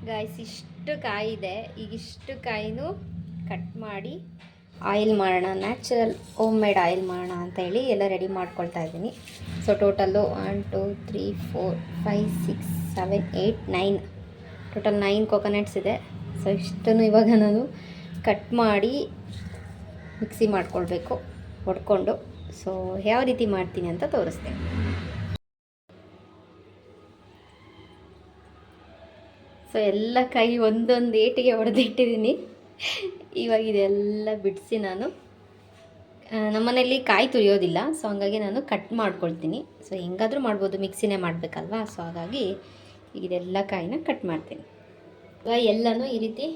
Guys ಇಷ್ಟು ಕಾಯಿ ಇದೆ. ಈಗ ಇಷ್ಟು ಕಾಯಿನೂ ಕಟ್ ಮಾಡಿ ಆಯಿಲ್ ಮಾಡೋಣ, ನ್ಯಾಚುರಲ್ ಹೋಮ್ ಮೇಡ್ ಆಯಿಲ್ ಮಾಡೋಣ ಅಂತ ಹೇಳಿ ಎಲ್ಲ ರೆಡಿ ಮಾಡ್ಕೊಳ್ತಾ ಇದ್ದೀನಿ. ಸೊ ಟೋಟಲ್ಲು 1 2 3 4 5 6 7 8 9 ಟೋಟಲ್ 9 ಕೊಕೊನಟ್ಸ್ ಇದೆ. ಸೊ ಇಷ್ಟನ್ನು ಇವಾಗ ನಾನು ಕಟ್ ಮಾಡಿ ಮಿಕ್ಸಿ ಮಾಡ್ಕೊಳ್ಬೇಕು ಹೊಡ್ಕೊಂಡು. ಸೊ ಯಾವ ರೀತಿ ಮಾಡ್ತೀನಿ ಅಂತ ತೋರಿಸ್ತೇನೆ. ಸೊ ಎಲ್ಲ ಕಾಯಿ ಒಂದೊಂದು ಏಟಿಗೆ ಹೊಡೆದಿಟ್ಟಿದ್ದೀನಿ. ಇವಾಗ ಇದೆಲ್ಲ ಬಿಡಿಸಿ ನಾನು ನಮ್ಮನೇಲಿ ಕಾಯಿ ತುರಿಯೋದಿಲ್ಲ, ಸೊ ಹಾಗಾಗಿ ನಾನು ಕಟ್ ಮಾಡ್ಕೊಳ್ತೀನಿ. ಸೊ ಹೆಂಗಾದರೂ ಮಾಡ್ಬೋದು, ಮಿಕ್ಸಿನೇ ಮಾಡಬೇಕಲ್ವಾ. ಸೊ ಹಾಗಾಗಿ ಇದೆಲ್ಲ ಕಾಯಿನ ಕಟ್ ಮಾಡ್ತೀನಿ. ಇವಾಗ ಎಲ್ಲನೂ ಈ ರೀತಿ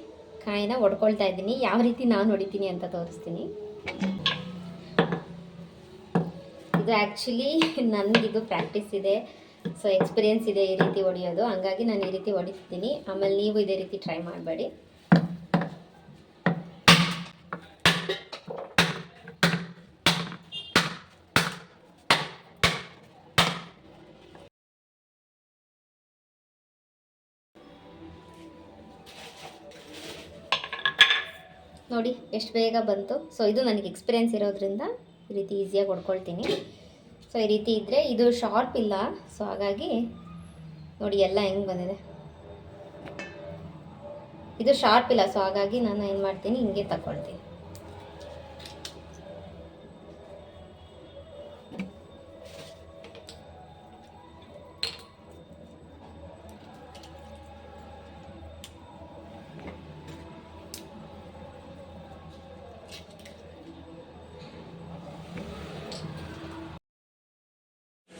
ಕಾಯಿನ ಹೊಡ್ಕೊಳ್ತಾ ಇದ್ದೀನಿ. ಯಾವ ರೀತಿ ನಾನು ಹೊಡಿತೀನಿ ಅಂತ ತೋರಿಸ್ತೀನಿ. ಇದು ಆ್ಯಕ್ಚುಲಿ ನನಗಿದು ಪ್ರಾಕ್ಟೀಸ್ ಇದೆ, ಸೊ ಎಕ್ಸ್ಪೀರಿಯೆನ್ಸ್ ಇದೆ ಈ ರೀತಿ ಹೊಡಿಯೋದು. ಹಂಗಾಗಿ ನಾನು ಈ ರೀತಿ ಹೊಡಿತೀನಿ. ಆಮೇಲೆ ನೀವು ಇದೇ ರೀತಿ ಟ್ರೈ ಮಾಡಬೇಡಿ. ನೋಡಿ ಎಷ್ಟು ಬೇಗ ಬಂತು. ಸೊ ಇದು ನನಗೆ ಎಕ್ಸ್ಪೀರಿಯೆನ್ಸ್ ಇರೋದ್ರಿಂದ ಈ ರೀತಿ ಈಸಿಯಾಗಿ ಹೊಡ್ಕೊಳ್ತೀನಿ. ಸೊ ಈ ರೀತಿ ಇದ್ದರೆ ಇದು ಶಾರ್ಪ್ ಇಲ್ಲ, ಸೊ ಹಾಗಾಗಿ ನೋಡಿ ಎಲ್ಲ ಹೆಂಗೆ ಬಂದಿದೆ. ಇದು ಶಾರ್ಪ್ ಇಲ್ಲ, ಸೊ ಹಾಗಾಗಿ ನಾನು ಏನು ಮಾಡ್ತೀನಿ, ಹಿಂಗೆ ತಗೊಳ್ತೀನಿ.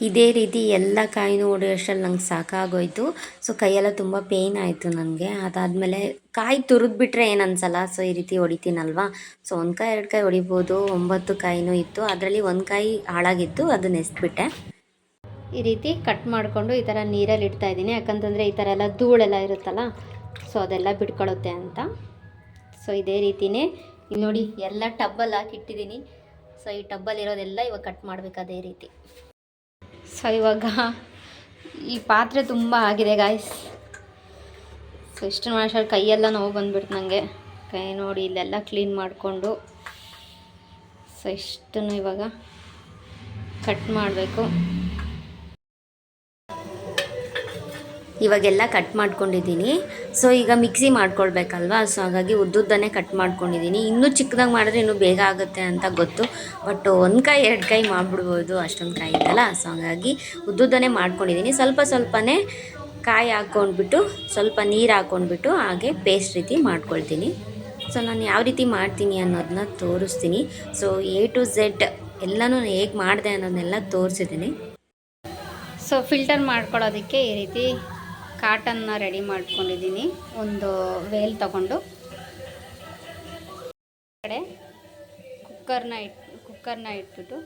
ಇದೇ ರೀತಿ ಎಲ್ಲ ಕಾಯಿನೂ ಹೊಡೆಯೋಷ್ಟರಲ್ಲಿ ನಂಗೆ ಸಾಕಾಗೋಯ್ತು. ಸೊ ಕೈಯೆಲ್ಲ ತುಂಬ ಪೇಯ್ನ್ ಆಯಿತು ನನಗೆ. ಅದಾದಮೇಲೆ ಕಾಯಿ ತುರಿದ್ಬಿಟ್ರೆ ಏನು ಅನ್ಸಲ್ಲ, ಸೊ ಈ ರೀತಿ ಹೊಡಿತೀನಲ್ವ. ಸೊ 1 ಕಾಯಿ 2 ಕಾಯಿ ಹೊಡಿಬೋದು. 9 ಕಾಯಿನೂ ಇತ್ತು, ಅದರಲ್ಲಿ 1 ಕಾಯಿ ಹಾಳಾಗಿತ್ತು, ಅದನ್ನ ಎಸ್ಬಿಟ್ಟೆ. ಈ ರೀತಿ ಕಟ್ ಮಾಡಿಕೊಂಡು ಈ ಥರ ನೀರಲ್ಲಿ ಇಡ್ತಾ ಇದ್ದೀನಿ. ಯಾಕಂತಂದರೆ ಈ ಥರ ಎಲ್ಲ ಧೂಳೆಲ್ಲ ಇರುತ್ತಲ್ಲ, ಸೊ ಅದೆಲ್ಲ ಬಿಟ್ಕೊಳ್ಳುತ್ತೆ ಅಂತ. ಸೊ ಇದೇ ರೀತಿಯೇ ಇಲ್ಲಿ ನೋಡಿ ಎಲ್ಲ ಟಬ್ಬಲ್ಲಿ ಹಾಕಿಟ್ಟಿದ್ದೀನಿ. ಸೊ ಈ ಟಬ್ಬಲ್ಲಿರೋದೆಲ್ಲ ಇವಾಗ ಕಟ್ ಮಾಡಬೇಕು ಅದೇ ರೀತಿ. ಸೊ ಇವಾಗ ಈ ಪಾತ್ರೆ ತುಂಬ ಆಗಿದೆ ಗಾಯ್ಸ್. ಸೊ ಇಷ್ಟು ಮಾಡಿ ಕೈಯೆಲ್ಲ ನೋವು ಬಂದುಬಿಡ್ತು ನನಗೆ. ಕೈ ನೋಡಿ ಇಲ್ಲೆಲ್ಲ ಕ್ಲೀನ್ ಮಾಡಿಕೊಂಡು ಸೊ ಇಷ್ಟನ್ನು ಇವಾಗ ಕಟ್ ಮಾಡಬೇಕು. ಇವಾಗೆಲ್ಲ ಕಟ್ ಮಾಡ್ಕೊಂಡಿದ್ದೀನಿ. ಸೊ ಈಗ ಮಿಕ್ಸಿ ಮಾಡ್ಕೊಳ್ಬೇಕಲ್ವಾ, ಸೊ ಹಾಗಾಗಿ ಉದ್ದುದ್ದನೇ ಕಟ್ ಮಾಡ್ಕೊಂಡಿದ್ದೀನಿ. ಇನ್ನೂ ಚಿಕ್ಕದಾಗಿ ಮಾಡಿದ್ರೆ ಇನ್ನೂ ಬೇಗ ಆಗುತ್ತೆ ಅಂತ ಗೊತ್ತು, ಬಟ್ 1 ಕಾಯಿ 2 ಕಾಯಿ ಮಾಡಿಬಿಡ್ಬೋದು, ಅಷ್ಟೊಂದು ಕಾಯಿ ಇದ್ದಲ್ಲ. ಸೊ ಹಾಗಾಗಿ ಉದ್ದುದ್ದನೇ ಮಾಡ್ಕೊಂಡಿದ್ದೀನಿ. ಸ್ವಲ್ಪನೇ ಕಾಯಿ ಹಾಕ್ಕೊಂಡ್ಬಿಟ್ಟು ಸ್ವಲ್ಪ ನೀರು ಹಾಕ್ಕೊಂಡ್ಬಿಟ್ಟು ಹಾಗೆ ಪೇಸ್ಟ್ ರೀತಿ ಮಾಡ್ಕೊಳ್ತೀನಿ. ಸೊ ನಾನು ಯಾವ ರೀತಿ ಮಾಡ್ತೀನಿ ಅನ್ನೋದನ್ನ ತೋರಿಸ್ತೀನಿ. ಸೊ A to Z ಎಲ್ಲನೂ ಹೇಗೆ ಮಾಡಿದೆ ಅನ್ನೋದನ್ನೆಲ್ಲ ತೋರಿಸಿದ್ದೀನಿ. ಸೊ ಫಿಲ್ಟರ್ ಮಾಡ್ಕೊಳ್ಳೋದಕ್ಕೆ ಈ ರೀತಿ ಕಾಟನ್ನ ರೆಡಿ ಮಾಡ್ಕೊಂಡಿದ್ದೀನಿ. ಒಂದು ವೇಲ್ ತಗೊಂಡು ಕಡೆ ಕುಕ್ಕರ್ನ ಇಟ್ಬಿಟ್ಟು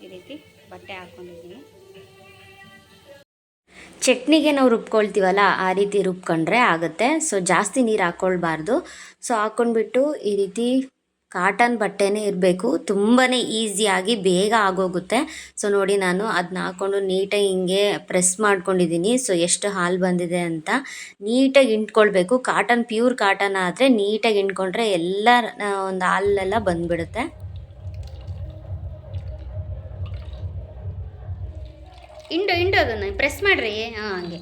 ಈ ರೀತಿ ಬಟ್ಟೆ ಹಾಕ್ಕೊಂಡಿದ್ದೀನಿ. ಚಟ್ನಿಗೆ ನಾವು ರುಬ್ಕೊಳ್ತೀವಲ್ಲ, ಆ ರೀತಿ ರುಬ್ಕೊಂಡ್ರೆ ಆಗುತ್ತೆ. ಸೊ ಜಾಸ್ತಿ ನೀರು ಹಾಕ್ಕೊಳ್ಬಾರ್ದು. ಸೊ ಹಾಕ್ಕೊಂಡ್ಬಿಟ್ಟು ಈ ರೀತಿ ಕಾಟನ್ ಬಟ್ಟೆನೇ ಇರಬೇಕು. ತುಂಬಾ ಈಸಿಯಾಗಿ ಬೇಗ ಆಗೋಗುತ್ತೆ. ಸೊ ನೋಡಿ ನಾನು ಅದನ್ನ ಹಾಕ್ಕೊಂಡು ನೀಟಾಗಿ ಹಿಂಗೆ ಪ್ರೆಸ್ ಮಾಡ್ಕೊಂಡಿದ್ದೀನಿ. ಸೊ ಎಷ್ಟು ಹಾಲು ಬಂದಿದೆ ಅಂತ ನೀಟಾಗಿ ಇಂಟ್ಕೊಳ್ಬೇಕು. ಪ್ಯೂರ್ ಕಾಟನ್ ಆದರೆ ನೀಟಾಗಿ ಇಂಟ್ಕೊಂಡ್ರೆ ಎಲ್ಲ ಒಂದು ಹಾಲೆಲ್ಲ ಬಂದುಬಿಡುತ್ತೆ. ಇಂಡು ಅದನ್ನು ಪ್ರೆಸ್ ಮಾಡಿರಿ. ಹಂಗೆ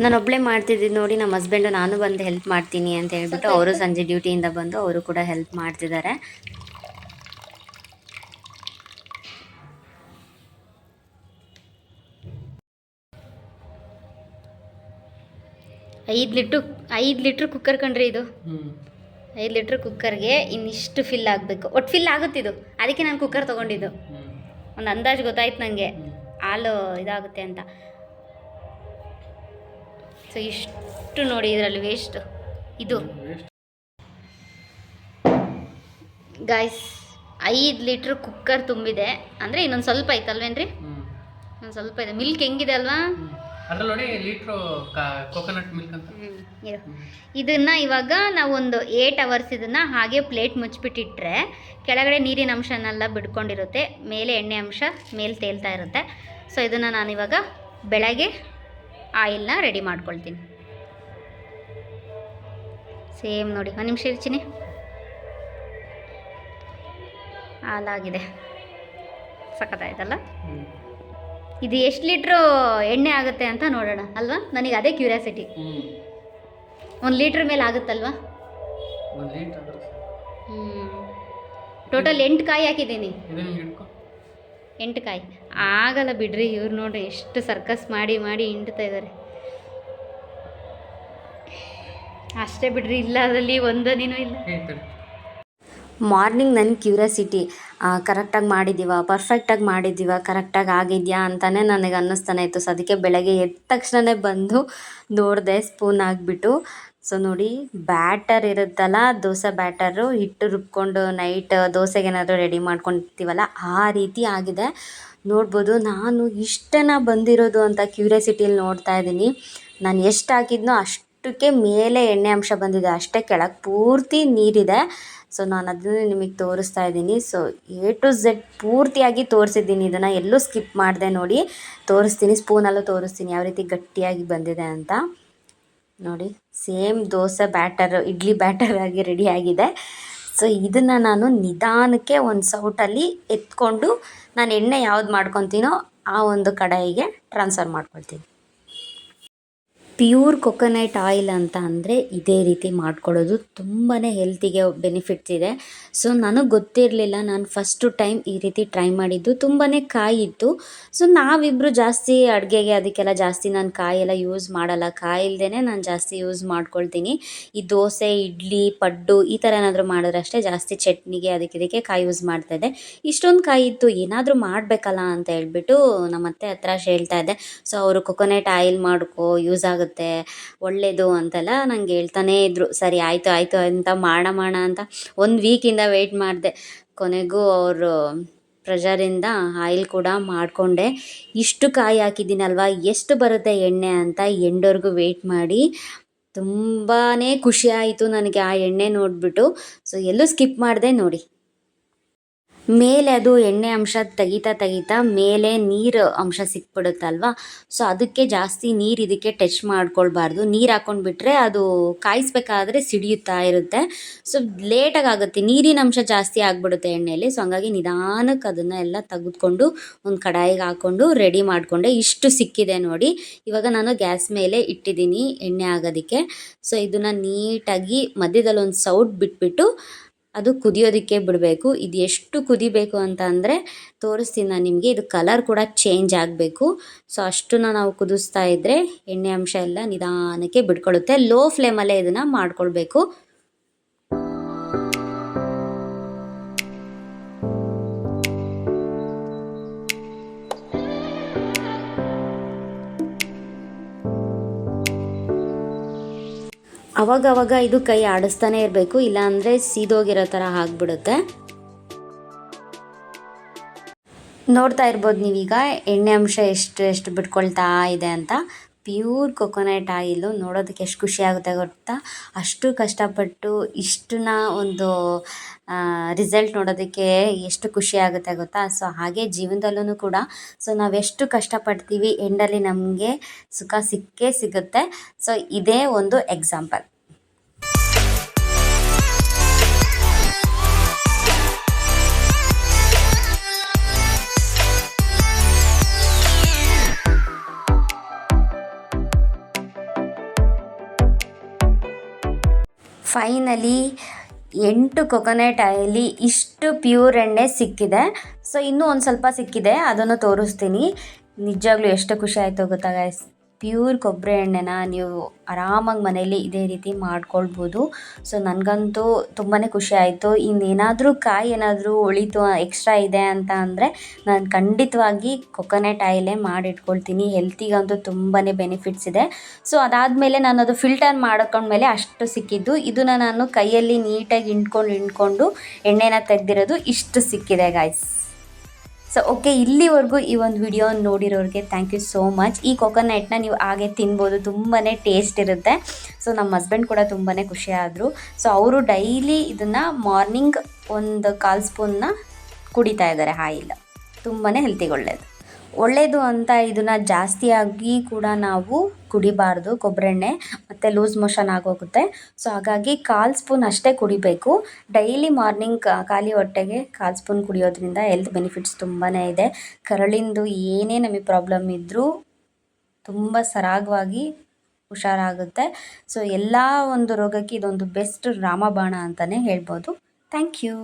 ನಾನು ಒಬ್ಬಳೇ ಮಾಡ್ತಿದ್ದೀನಿ ನೋಡಿ. ನಮ್ಮ ಹಸ್ಬೆಂಡು ನಾನು ಬಂದು ಹೆಲ್ಪ್ ಮಾಡ್ತೀನಿ ಅಂತ ಹೇಳ್ಬಿಟ್ಟು ಅವರು ಸಂಜೆ ಡ್ಯೂಟಿಯಿಂದ ಬಂದು ಅವರು ಕೂಡ ಹೆಲ್ಪ್ ಮಾಡ್ತಿದ್ದಾರೆ. ಐದು ಲೀಟ್ರ್ ಕುಕ್ಕರ್ ಕಂಡ್ರಿ ಇದು. 5 ಲೀಟ್ರ್ ಕುಕ್ಕರ್ಗೆ ಇನ್ನಿಷ್ಟು ಫಿಲ್ ಆಗಬೇಕು. ಒಟ್ಟು ಫಿಲ್ ಆಗುತ್ತಿದ್ದು, ಅದಕ್ಕೆ ನಾನು ಕುಕ್ಕರ್ ತೊಗೊಂಡಿದ್ದು. ಒಂದು ಅಂದಾಜು ಗೊತ್ತಾಯ್ತು ನನಗೆ ಹಾಲು ಇದಾಗುತ್ತೆ ಅಂತ. ಸೊ ಇಷ್ಟು ನೋಡಿ ಇದರಲ್ಲಿ ವೇಸ್ಟ್. ಇದು ಗಾಯ್ಸ್ 5 ಲೀಟ್ರ್ ಕುಕ್ಕರ್ ತುಂಬಿದೆ. ಅಂದರೆ ಇನ್ನೊಂದು ಸ್ವಲ್ಪ ಐತಲ್ವೇನ್ರಿ? ಒಂದು ಸ್ವಲ್ಪ ಇದೆ. ಮಿಲ್ಕ್ ಹೆಂಗಿದೆ ಅಲ್ವಾ? ಇದನ್ನು ಇವಾಗ ನಾವು ಒಂದು 8 ಅವರ್ಸ್ ಇದನ್ನು ಹಾಗೆ ಪ್ಲೇಟ್ ಮುಚ್ಚಿಬಿಟ್ಟಿಟ್ರೆ ಕೆಳಗಡೆ ನೀರಿನ ಅಂಶನೆಲ್ಲ ಬಿಡ್ಕೊಂಡಿರುತ್ತೆ, ಮೇಲೆ ಎಣ್ಣೆ ಅಂಶ ಮೇಲೆ ತೇಲ್ತಾ ಇರುತ್ತೆ. ಸೊ ಇದನ್ನು ನಾನಿವಾಗ ಬೆಳಗ್ಗೆ ಆಯಿಲ್ನ ರೆಡಿ ಮಾಡ್ಕೊಳ್ತೀನಿ. ಸೇಮ್ ನೋಡಿ, ಒಂದು ನಿಮಿಷ ಇರ್ತೀನಿ. ಹಾಲಾಗಿದೆ, ಸಖತ್ತಾಯ್ತಲ್ಲ. ಇದು ಎಷ್ಟು ಲೀಟ್ರು ಎಣ್ಣೆ ಆಗುತ್ತೆ ಅಂತ ನೋಡೋಣ ಅಲ್ವಾ? ನನಗೆ ಅದೇ ಕ್ಯೂರಿಯಾಸಿಟಿ. 1 ಲೀಟ್ರ್ ಮೇಲೆ ಆಗುತ್ತಲ್ವಾ? ಟೋಟಲ್ 8 ಕಾಯಿ ಹಾಕಿದ್ದೀನಿ. 8 ಕಾಯಿ ಆಗಲ್ಲ ಬಿಡ್ರಿ. ಇವ್ರು ನೋಡ್ರಿ ಎಷ್ಟು ಸರ್ಕಸ್ ಮಾಡಿ ಮಾಡಿ ಹಿಂಡ್ತಾ ಇದ್ದಾರೆ. ಅಷ್ಟೇ ಬಿಡ್ರಿ, ಇಲ್ಲ ಅದರಲ್ಲಿ ಒಂದನೇನೂ ಇಲ್ಲ. ಮಾರ್ನಿಂಗ್ ನನ್ನ ಕ್ಯೂರಿಯಾಸಿಟಿ, ಕರೆಕ್ಟಾಗಿ ಮಾಡಿದ್ದೀವ, ಪರ್ಫೆಕ್ಟಾಗಿ ಮಾಡಿದ್ದೀವ, ಕರೆಕ್ಟಾಗಿ ಆಗಿದೆಯಾ ಅಂತಲೇ ನನಗೆ ಅನ್ನಿಸ್ತಾನೆ ಇತ್ತು. ಸೊ ಅದಕ್ಕೆ ಬೆಳಗ್ಗೆ ಎದ್ದ ತಕ್ಷಣವೇ ಬಂದು ನೋಡಿದೆ ಸ್ಪೂನ್ ಹಾಕ್ಬಿಟ್ಟು. ಸೊ ನೋಡಿ, ಬ್ಯಾಟರ್ ಇರುತ್ತಲ್ಲ, ದೋಸೆ ಬ್ಯಾಟರು, ಹಿಟ್ಟು ರುಬ್ಕೊಂಡು ನೈಟ್ ದೋಸೆಗೇನಾದರೂ ರೆಡಿ ಮಾಡ್ಕೊಳ್ತೀವಲ್ಲ, ಆ ರೀತಿ ಆಗಿದೆ. ನೋಡ್ಬೋದು, ನಾನು ಇಷ್ಟೇನ ಬಂದಿರೋದು ಅಂತ ಕ್ಯೂರಿಯಾಸಿಟಿಯಲ್ಲಿ ನೋಡ್ತಾ ಇದ್ದೀನಿ. ನಾನು ಎಷ್ಟು ಹಾಕಿದ್ನೋ ಅಷ್ಟಕ್ಕೆ ಮೇಲೆ ಎಣ್ಣೆ ಅಂಶ ಬಂದಿದೆ, ಅಷ್ಟೇ ಕೆಳಗೆ ಪೂರ್ತಿ ನೀರಿದೆ. ಸೊ ನಾನು ಅದನ್ನು ನಿಮಗೆ ತೋರಿಸ್ತಾ ಇದ್ದೀನಿ. ಸೊ A to Z ಪೂರ್ತಿಯಾಗಿ ತೋರಿಸಿದ್ದೀನಿ, ಇದನ್ನು ಎಲ್ಲೂ ಸ್ಕಿಪ್ ಮಾಡಿದೆ. ನೋಡಿ ತೋರಿಸ್ತೀನಿ, ಸ್ಪೂನಲ್ಲೂ ತೋರಿಸ್ತೀನಿ ಯಾವ ರೀತಿ ಗಟ್ಟಿಯಾಗಿ ಬಂದಿದೆ ಅಂತ. ನೋಡಿ, same dosa batter, idli batter ಆಗಿ ರೆಡಿಯಾಗಿದೆ. ಸೊ ಇದನ್ನು ನಾನು ನಿಧಾನಕ್ಕೆ ಒಂದು ಸೌಟಲ್ಲಿ ಎತ್ಕೊಂಡು ನಾನು ಎಣ್ಣೆ ಯಾವ್ದು ಮಾಡ್ಕೊತೀನೋ ಆ ಒಂದು ಕಡಾಯಿಗೆ ಟ್ರಾನ್ಸ್ಫರ್ ಮಾಡ್ಕೊಳ್ತೀನಿ. ಪ್ಯೂರ್ ಕೊಕೊನಟ್ ಆಯಿಲ್ ಅಂತ ಅಂದರೆ ಇದೇ ರೀತಿ ಮಾಡ್ಕೊಳ್ಳೋದು. ತುಂಬಾ ಹೆಲ್ತಿಗೆ ಬೆನಿಫಿಟ್ಸ್ ಇದೆ. ಸೊ ನನಗೆ ಗೊತ್ತಿರಲಿಲ್ಲ, ನಾನು ಫಸ್ಟು ಟೈಮ್ ಈ ರೀತಿ ಟ್ರೈ ಮಾಡಿದ್ದು. ತುಂಬಾ ಕಾಯಿತ್ತು. ಸೊ ನಾವಿಬ್ಬರು ಜಾಸ್ತಿ ಅಡುಗೆಗೆ ಅದಕ್ಕೆಲ್ಲ ಜಾಸ್ತಿ ನಾನು ಕಾಯೆಲ್ಲ ಯೂಸ್ ಮಾಡಲ್ಲ. ಕಾಯಿ ಇಲ್ಲದೇ ನಾನು ಜಾಸ್ತಿ ಯೂಸ್ ಮಾಡ್ಕೊಳ್ತೀನಿ. ಈ ದೋಸೆ, ಇಡ್ಲಿ, ಪಡ್ಡು ಈ ಥರ ಏನಾದರೂ ಮಾಡಿದ್ರೆ ಅಷ್ಟೇ ಜಾಸ್ತಿ ಚಟ್ನಿಗೆ ಇದಕ್ಕೆ ಕಾಯಿ ಯೂಸ್ ಮಾಡ್ತಾಯಿದ್ದೆ. ಇಷ್ಟೊಂದು ಕಾಯಿ ಇತ್ತು, ಏನಾದರೂ ಮಾಡಬೇಕಲ್ಲ ಅಂತ ಹೇಳ್ಬಿಟ್ಟು ನಮ್ಮ ಅತ್ತೆ ಹತ್ರ ಹೇಳ್ತಾ ಇದ್ದೆ. ಸೊ ಅವರು ಕೊಕೊನಟ್ ಆಯಿಲ್ ಮಾಡ್ಕೋ, ಯೂಸ್ ಆಗುತ್ತೆ, ಒಳ್ಳೆಯದು ಅಂತೆಲ್ಲ ನಂಗೆ ಹೇಳ್ತಾನೇ ಇದ್ದರು. ಸರಿ ಆಯಿತು ಆಯಿತು ಅಂತ ಮಾಡೋಣ ಅಂತ 1 ವೀಕಿಂದ ವೆಯ್ಟ್ ಮಾಡಿದೆ. ಕೊನೆಗೂ ಅವರು ಪ್ರೆಷರಿಂದ ಆಯಿಲ್ ಕೂಡ ಮಾಡಿಕೊಂಡೆ. ಇಷ್ಟು ಕಾಯಿ ಹಾಕಿದ್ದೀನಲ್ವ, ಎಷ್ಟು ಬರುತ್ತೆ ಎಣ್ಣೆ ಅಂತ ಎಂಡವರೆಗೂ ವೆಯ್ಟ್ ಮಾಡಿ ತುಂಬಾ ಖುಷಿ ಆಯಿತು ನನಗೆ ಆ ಎಣ್ಣೆ ನೋಡಿಬಿಟ್ಟು. ಸೊ ಎಲ್ಲೂ ಸ್ಕಿಪ್ ಮಾಡಿದೆ. ನೋಡಿ, ಮೇಲೆ ಅದು ಎಣ್ಣೆ ಅಂಶ ತೆಗಿತಾ ಮೇಲೆ ನೀರು ಅಂಶ ಸಿಕ್ಬಿಡುತ್ತಲ್ವ. ಸೊ ಅದಕ್ಕೆ ಜಾಸ್ತಿ ನೀರು ಇದಕ್ಕೆ ಟಚ್ ಮಾಡ್ಕೊಳ್ಬಾರ್ದು. ನೀರು ಹಾಕ್ಕೊಂಡ್ಬಿಟ್ರೆ ಅದು ಕಾಯಿಸ್ಬೇಕಾದ್ರೆ ಸಿಡಿಯುತ್ತಾ ಇರುತ್ತೆ. ಸೊ ಲೇಟಾಗಿ ಆಗುತ್ತೆ, ನೀರಿನ ಅಂಶ ಜಾಸ್ತಿ ಆಗಿಬಿಡುತ್ತೆ ಎಣ್ಣೆಯಲ್ಲಿ. ಸೊ ಹಂಗಾಗಿ ನಿಧಾನಕ್ಕೆ ಅದನ್ನು ಎಲ್ಲ ತೆಗೆದುಕೊಂಡು ಒಂದು ಕಡಾಯಿಗೆ ಹಾಕ್ಕೊಂಡು ರೆಡಿ ಮಾಡಿಕೊಂಡೆ. ಇಷ್ಟು ಸಿಕ್ಕಿದೆ ನೋಡಿ. ಇವಾಗ ನಾನು ಗ್ಯಾಸ್ ಮೇಲೆ ಇಟ್ಟಿದ್ದೀನಿ ಎಣ್ಣೆ ಆಗೋದಕ್ಕೆ. ಸೊ ಇದನ್ನು ನೀಟಾಗಿ ಮಧ್ಯದಲ್ಲಿ ಒಂದು ಸೌಟ್ ಬಿಟ್ಬಿಟ್ಟು ಅದು ಕುದಿಯೋದಕ್ಕೆ ಬಿಡಬೇಕು. ಇದು ಎಷ್ಟು ಕುದಿಬೇಕು ಅಂತ ಅಂದರೆ ತೋರಿಸ್ತೀನಿ ನಾನು ನಿಮಗೆ. ಇದು ಕಲರ್ ಕೂಡ ಚೇಂಜ್ ಆಗಬೇಕು. ಸೊ ಅಷ್ಟನ್ನು ನಾವು ಕುದಿಸ್ತಾ ಇದ್ದರೆ ಎಣ್ಣೆ ಅಂಶ ಎಲ್ಲ ನಿಧಾನಕ್ಕೆ ಬಿಟ್ಕೊಳ್ಳುತ್ತೆ. ಲೋ ಫ್ಲೇಮಲ್ಲೇ ಇದನ್ನು ಮಾಡ್ಕೊಳ್ಬೇಕು. ಅವಾಗವಾಗ ಇದು ಕೈ ಆಡಿಸ್ತಾನೆ ಇರಬೇಕು, ಇಲ್ಲಾಂದರೆ ಸೀದೋಗಿರೋ ಥರ ಆಗಿಬಿಡುತ್ತೆ. ನೋಡ್ತಾ ಇರ್ಬೋದು ನೀವೀಗ ಎಣ್ಣೆ ಅಂಶ ಎಷ್ಟು ಬಿಟ್ಕೊಳ್ತಾ ಇದೆ ಅಂತ. ಪ್ಯೂರ್ ಕೊಕೊನಟ್ ಆಯಿಲು ನೋಡೋದಕ್ಕೆ ಎಷ್ಟು ಖುಷಿ ಆಗುತ್ತೆ ಗೊತ್ತಾ. ಅಷ್ಟು ಕಷ್ಟಪಟ್ಟು ಇಷ್ಟನ್ನ ಒಂದು ರಿಸಲ್ಟ್ ನೋಡೋದಕ್ಕೆ ಎಷ್ಟು ಖುಷಿ ಆಗುತ್ತೆ ಗೊತ್ತಾ. ಸೊ ಹಾಗೆ ಜೀವನದಲ್ಲೂ ಕೂಡ ಸೊ ನಾವೆಷ್ಟು ಕಷ್ಟಪಡ್ತೀವಿ ಎಂಡಲ್ಲಿ ನಮಗೆ ಸುಖ ಸಿಕ್ಕೇ ಸಿಗುತ್ತೆ. ಸೊ ಇದೇ ಒಂದು ಎಕ್ಸಾಂಪಲ್. ಫೈನಲಿ 8 ಕೊಕೊನಟ್ ಆಯಿಲಿ ಇಷ್ಟು ಪ್ಯೂರ್ ಎಣ್ಣೆ ಸಿಕ್ಕಿದೆ. ಸೊ ಇನ್ನೂ ಒಂದು ಸ್ವಲ್ಪ ಸಿಕ್ಕಿದೆ, ಅದನ್ನು ತೋರಿಸ್ತೀನಿ. ನಿಜವಾಗ್ಲೂ ಎಷ್ಟು ಖುಷಿ ಆಯಿತು ಗೊತ್ತಾ ಗೈಸ್. ಪ್ಯೂರ್ ಕೊಬ್ಬರಿ ಎಣ್ಣೆನ ನೀವು ಆರಾಮಾಗಿ ಮನೇಲಿ ಇದೇ ರೀತಿ ಮಾಡ್ಕೊಳ್ಬೋದು. ಸೊ ನನಗಂತೂ ತುಂಬಾ ಖುಷಿ ಆಯಿತು. ಇನ್ನೇನಾದರೂ ಕಾಯಿ ಏನಾದರೂ ಉಳಿತು ಎಕ್ಸ್ಟ್ರಾ ಇದೆ ಅಂತ ಅಂದರೆ ನಾನು ಖಂಡಿತವಾಗಿ ಕೊಕೊನಟ್ ಆಯಿಲೇ ಮಾಡಿಟ್ಕೊಳ್ತೀನಿ. ಹೆಲ್ತಿಗಂತೂ ತುಂಬಾ ಬೆನಿಫಿಟ್ಸ್ ಇದೆ. ಸೊ ಅದಾದಮೇಲೆ ನಾನು ಅದು ಫಿಲ್ಟರ್ ಮಾಡ್ಕೊಂಡ್ಮೇಲೆ ಅಷ್ಟು ಸಿಕ್ಕಿದ್ದು. ಇದನ್ನು ನಾನು ಕೈಯಲ್ಲಿ ನೀಟಾಗಿ ಹಿಂಡ್ಕೊಂಡು ಎಣ್ಣೆನ ತೆಗೆದಿರೋದು ಇಷ್ಟು ಸಿಕ್ಕಿದೆ ಗಾಯ್ಸ್. ಸೊ ಓಕೆ, ಇಲ್ಲಿವರೆಗೂ ಈ ಒಂದು ವಿಡಿಯೋ ನೋಡಿರೋರಿಗೆ ಥ್ಯಾಂಕ್ ಯು ಸೋ ಮಚ್. ಈ ಕೊಕೊನಟ್ನ ನೀವು ಹಾಗೆ ತಿನ್ಬೋದು, ತುಂಬಾ ಟೇಸ್ಟ್ ಇರುತ್ತೆ. ಸೊ ನಮ್ಮ ಹಸ್ಬೆಂಡ್ ಕೂಡ ತುಂಬಾ ಖುಷಿ ಆದರು. ಸೊ ಅವರು ಡೈಲಿ ಇದನ್ನು ಮಾರ್ನಿಂಗ್ 1/4 ಸ್ಪೂನ್ನ ಕುಡಿತಾ ಇದ್ದಾರೆ ಆಯಿಲ್. ತುಂಬಾ ಹೆಲ್ತಿಗೆ ಒಳ್ಳೆಯದು. ಒಳ್ಳೆಯದು ಅಂತ ಇದನ್ನು ಜಾಸ್ತಿಯಾಗಿ ಕೂಡ ನಾವು ಕುಡಿಬಾರ್ದು ಕೊಬ್ಬರೆಣ್ಣೆ, ಮತ್ತು ಲೂಸ್ ಮೋಷನ್ ಆಗೋಗುತ್ತೆ. ಸೊ ಹಾಗಾಗಿ 1/4 ಸ್ಪೂನ್ ಅಷ್ಟೇ ಕುಡಿಬೇಕು. ಡೈಲಿ ಮಾರ್ನಿಂಗ್ ಖಾಲಿ ಹೊಟ್ಟೆಗೆ 1/4 ಸ್ಪೂನ್ ಕುಡಿಯೋದ್ರಿಂದ ಹೆಲ್ತ್ ಬೆನಿಫಿಟ್ಸ್ ತುಂಬಾ ಇದೆ. ಕರಳಿಂದು ಏನೇ ನಮಗೆ ಪ್ರಾಬ್ಲಮ್ ಇದ್ದರೂ ತುಂಬ ಸರಾಗವಾಗಿ ಹುಷಾರಾಗುತ್ತೆ. ಸೊ ಎಲ್ಲ ಒಂದು ರೋಗಕ್ಕೆ ಇದೊಂದು ಬೆಸ್ಟ್ ರಾಮಬಾಣ ಅಂತಲೇ ಹೇಳ್ಬೋದು. Thank you.